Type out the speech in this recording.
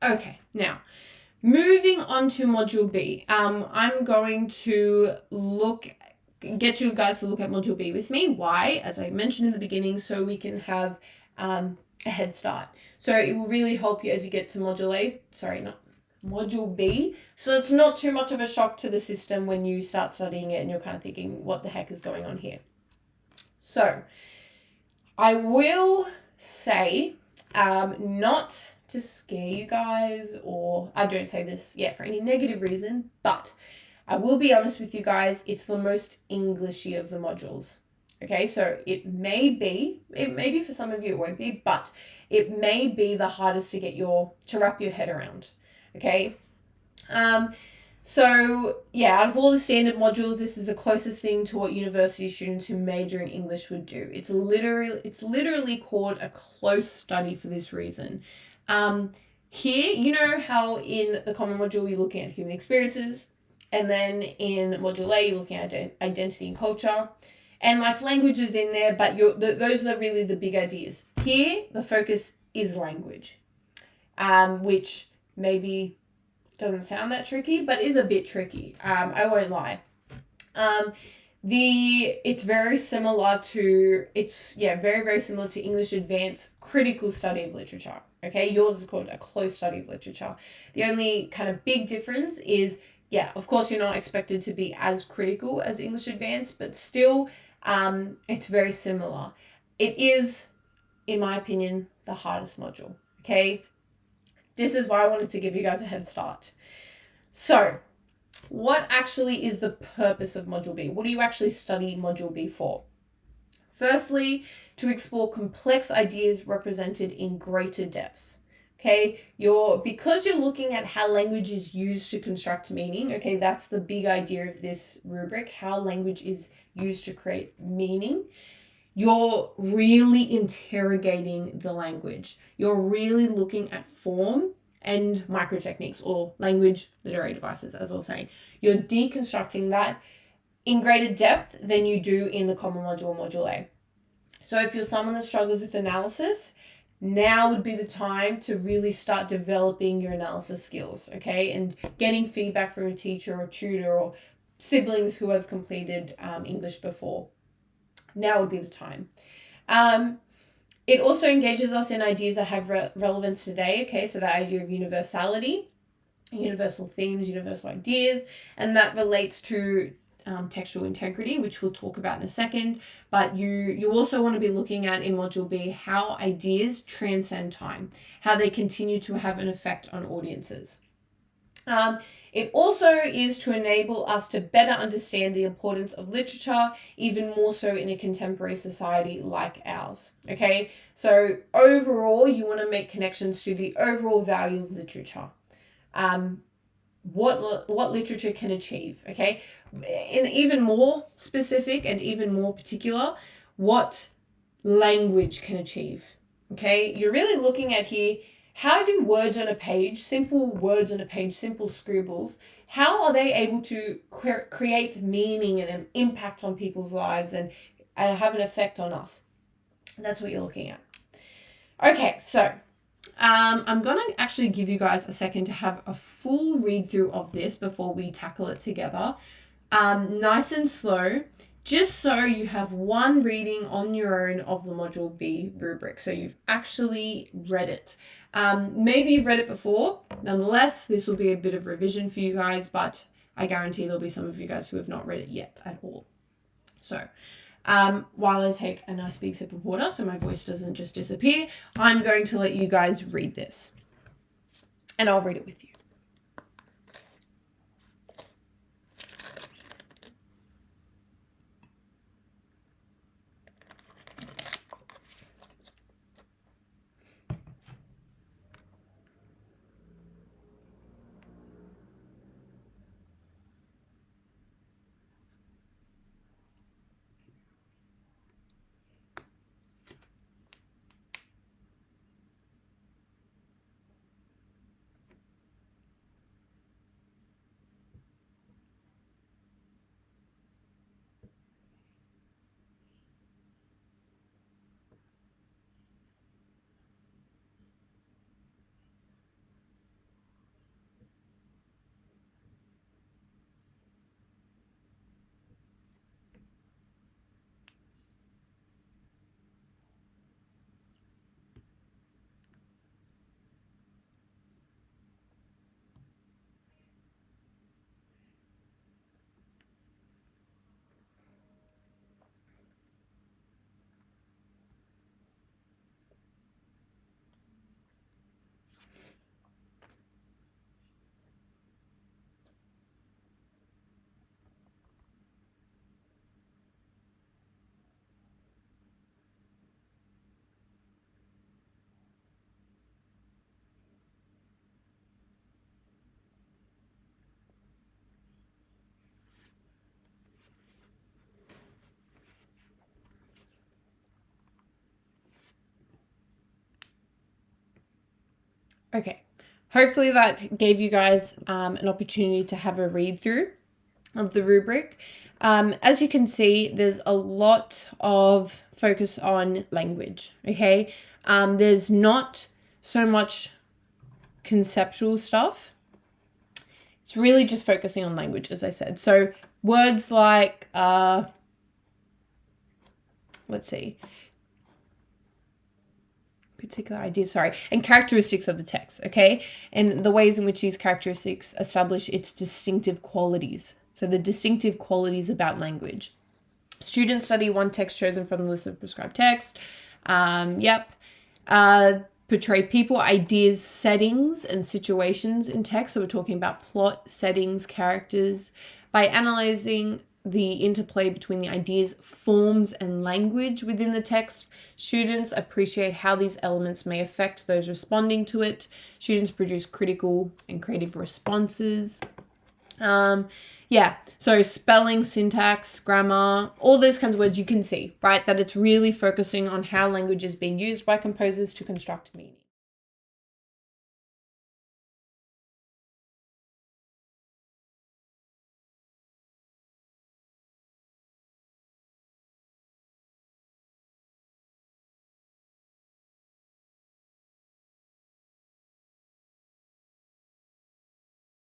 Okay, now moving on to Module B. I'm going to get you guys to look at Module B with me. Why? As I mentioned in the beginning, so we can have a head start. So it will really help you as you get to Module B. So it's not too much of a shock to the system when you start studying it and you're kind of thinking, what the heck is going on here? So I will say, not to scare you guys, or I don't say this yet for any negative reason, but I will be honest with you guys, it's the most Englishy of the modules. Okay, so it may be for some of you it won't be, but it may be the hardest to wrap your head around. Okay. So yeah, out of all the standard modules, this is the closest thing to what university students who major in English would do. It's literally called a close study for this reason. Here, you know how in the common module you're looking at human experiences, and then in module A you're looking at identity and culture, and like language is in there, but those are really the big ideas. Here, the focus is language, which maybe doesn't sound that tricky, but is a bit tricky. I won't lie. It's very similar to very similar to English Advanced Critical Study of Literature. Okay, yours is called a close study of literature. The only kind of big difference is, of course, you're not expected to be as critical as English Advanced, but still, it's very similar. It is, in my opinion, the hardest module. Okay. This is why I wanted to give you guys a head start. So, what actually is the purpose of Module B? What do you actually study Module B for? Firstly, to explore complex ideas represented in greater depth. Okay, because you're looking at how language is used to construct meaning. Okay, that's the big idea of this rubric, how language is used to create meaning. You're really interrogating the language. You're really looking at form and microtechniques, or language literary devices, as I was saying. You're deconstructing that in greater depth than you do in the common module, Module A. So if you're someone that struggles with analysis, now would be the time to really start developing your analysis skills, okay? And getting feedback from a teacher or tutor or siblings who have completed English before. Now would be the time. It also engages us in ideas that have relevance today, okay? So the idea of universality, universal themes, universal ideas, and that relates to textual integrity, which we'll talk about in a second. But you also want to be looking at in Module B how ideas transcend time, how they continue to have an effect on audiences. It also is to enable us to better understand the importance of literature, even more so in a contemporary society like ours. Okay, so overall, you want to make connections to the overall value of literature. What literature can achieve, okay? And even more specific and even more particular, what language can achieve, okay? You're really looking at here, how do words on a page, simple words on a page, simple scribbles, how are they able to create meaning and an impact on people's lives and have an effect on us? That's what you're looking at. Okay, so I'm going to actually give you guys a second to have a full read through of this before we tackle it together. Nice and slow, just so you have one reading on your own of the Module B rubric. So you've actually read it. Maybe you've read it before. Nonetheless, this will be a bit of revision for you guys, but I guarantee there'll be some of you guys who have not read it yet at all. So while I take a nice big sip of water so my voice doesn't just disappear, I'm going to let you guys read this. And I'll read it with you. Okay. Hopefully that gave you guys an opportunity to have a read through of the rubric. As you can see, there's a lot of focus on language, okay? There's not so much conceptual stuff. It's really just focusing on language, as I said. So words like, let's see, particular ideas, and characteristics of the text, okay? And the ways in which these characteristics establish its distinctive qualities. So the distinctive qualities about language. Students study one text chosen from the list of prescribed text. Portray people, ideas, settings, and situations in text. So we're talking about plot, settings, characters. By analyzing the interplay between the ideas, forms, and language within the text, students appreciate how these elements may affect those responding to it. Students produce critical and creative responses. So spelling, syntax, grammar, all those kinds of words you can see, right? That it's really focusing on how language is being used by composers to construct meaning.